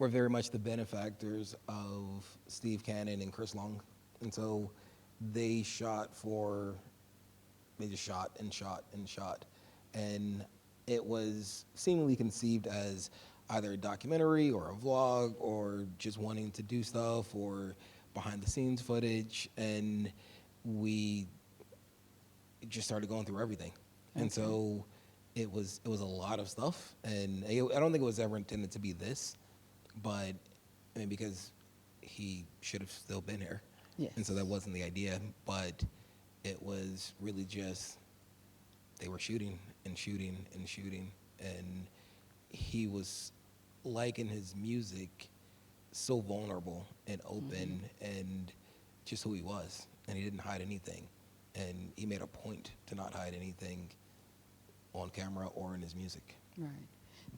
were very much the benefactors of Steve Cannon and Chris Long. And so they just shot and shot and shot. And it was seemingly conceived as either a documentary or a vlog or just wanting to do stuff or behind the scenes footage. And we just started going through everything. Okay. And so it was a lot of stuff. And I don't think it was ever intended to be this, but I mean, because he should have still been here. Yes. And so that wasn't the idea, but it was really just, they were shooting and shooting and shooting. And he was, like in his music, so vulnerable and open and just who he was. And he didn't hide anything. And he made a point to not hide anything on camera or in his music. Right.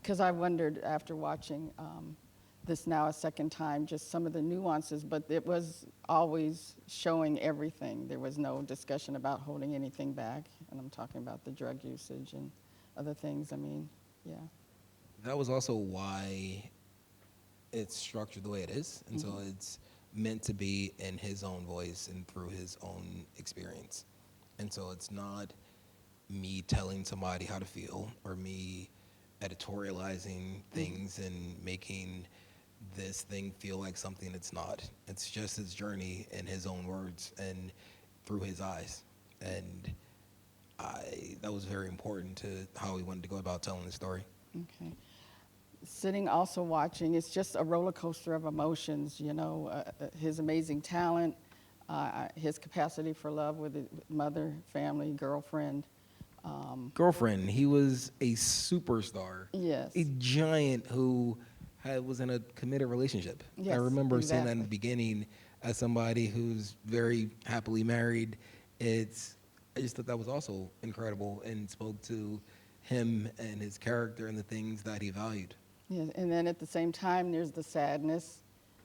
Because I wondered after watching this now a second time, just some of the nuances, but it was always showing everything. There was no discussion about holding anything back. And I'm talking about the drug usage and other things. I mean, yeah. That was also why it's structured the way it is. And so it's meant to be in his own voice and through his own experience. And so it's not me telling somebody how to feel or me editorializing things and making this thing feel like something it's not. It's just his journey in his own words and through his eyes. And that was very important to how he wanted to go about telling the story. Okay. Sitting also watching, it's just a roller coaster of emotions, you know, his amazing talent, his capacity for love with his mother, family, girlfriend. Girlfriend, he was a superstar. Yes. A giant who was in a committed relationship. Yes, I remember exactly. seeing that in the beginning as somebody who's very happily married. I just thought that was also incredible and spoke to him and his character and the things that he valued. Yeah, and then at the same time, there's the sadness.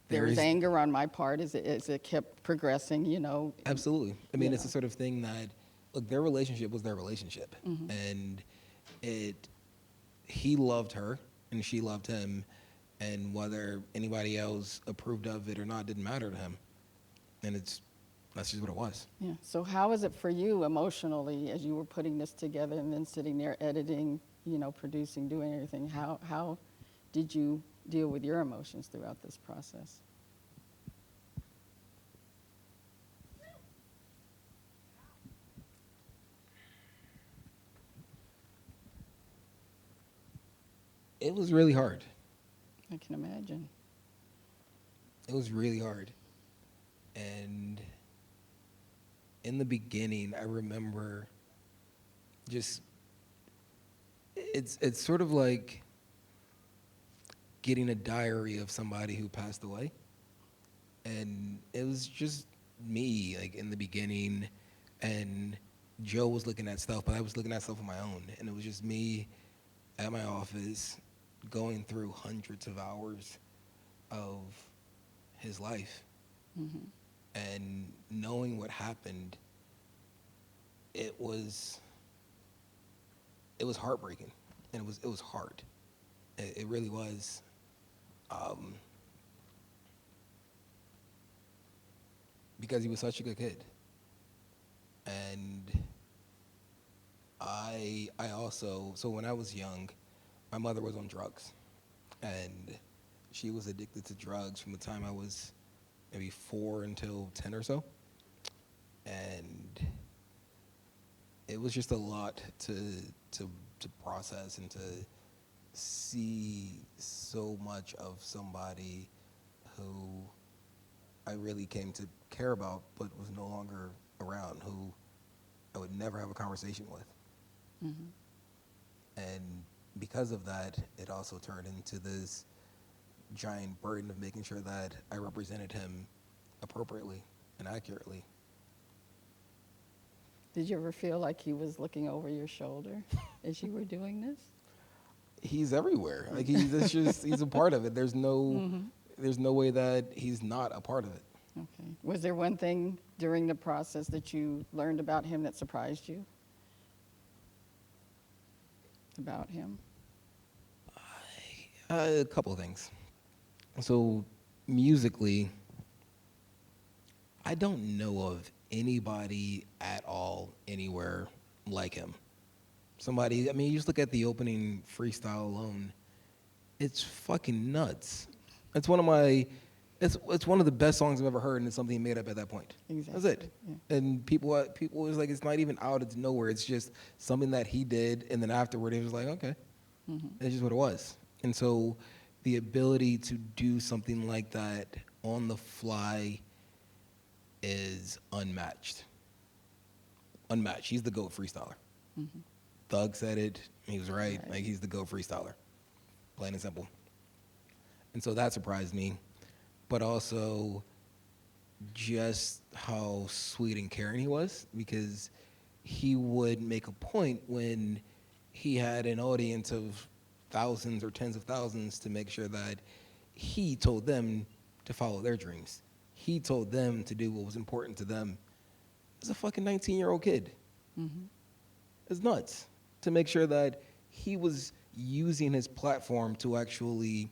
There was anger on my part as it kept progressing, you know. Absolutely. I mean, it's the sort of thing that, look, their relationship was their relationship. And he loved her and she loved him. And whether anybody else approved of it or not didn't matter to him. And that's just what it was. Yeah. So how was it for you emotionally as you were putting this together and then sitting there editing, you know, producing, doing everything? How did you deal with your emotions throughout this process? It was really hard. I can imagine. It was really hard. And in the beginning, I remember just, it's sort of like getting a diary of somebody who passed away. And it was just me, like in the beginning, and Joe was looking at stuff, but I was looking at stuff on my own. And it was just me at my office going through hundreds of hours of his life. And knowing what happened, it was heartbreaking, and it was hard. It really was. Because he was such a good kid. And I also, so when I was young, my mother was on drugs, and she was addicted to drugs from the time I was maybe 4 until 10 or so. And it was just a lot to process and to see so much of somebody who I really came to care about but was no longer around, who I would never have a conversation with. And because of that, it also turned into this giant burden of making sure that I represented him appropriately and accurately. Did you ever feel like he was looking over your shoulder as you were doing this? He's everywhere. Like he's a part of it. There's no way that he's not a part of it. Okay. Was there one thing during the process that you learned about him that surprised you? About him? A couple of things. So musically, I don't know of anybody at all anywhere like him. Somebody, I mean, you just look at the opening freestyle alone. It's fucking nuts. It's one of my, it's one of the best songs I've ever heard, and it's something he made up at that point. That's Exactly. it. Yeah. And people was like, it's not even out of nowhere. It's just something that he did, and then afterward, he was like, okay, it's just what it was. And so, the ability to do something like that on the fly is unmatched. Unmatched. He's the GOAT freestyler. Thug said it. He was right. Right. Like, he's the GOAT freestyler. Plain and simple. And so that surprised me. But also just how sweet and caring he was, because he would make a point when he had an audience of thousands or tens of thousands to make sure that he told them to follow their dreams. He told them to do what was important to them. As a fucking 19-year-old kid. It's nuts to make sure that he was using his platform to actually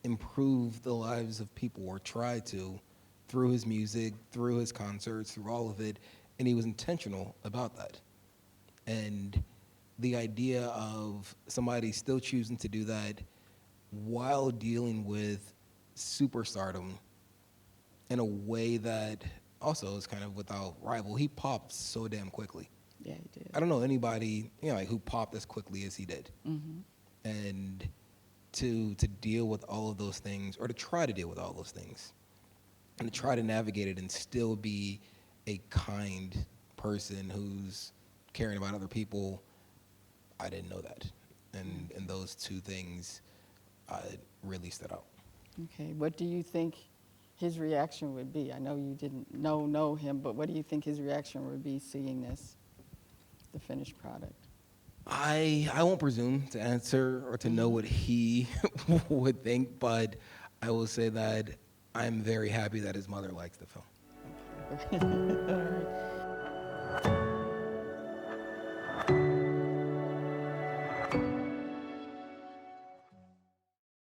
improve the lives of people, or try to, through his music, through his concerts, through all of it, and he was intentional about that. And the idea of somebody still choosing to do that while dealing with superstardom in a way that also is kind of without rival. He popped so damn quickly. Yeah, he did. I don't know anybody, like, who popped as quickly as he did. And to deal with all of those things, or to try to deal with all those things, and to try to navigate it and still be a kind person who's caring about other people, I didn't know that. And those two things really stood out. Okay, what do you think his reaction would be? I know you didn't know him, but what do you think his reaction would be seeing this, the finished product? I won't presume to answer or to know what he would think, but I will say that I'm very happy that his mother likes the film. All right.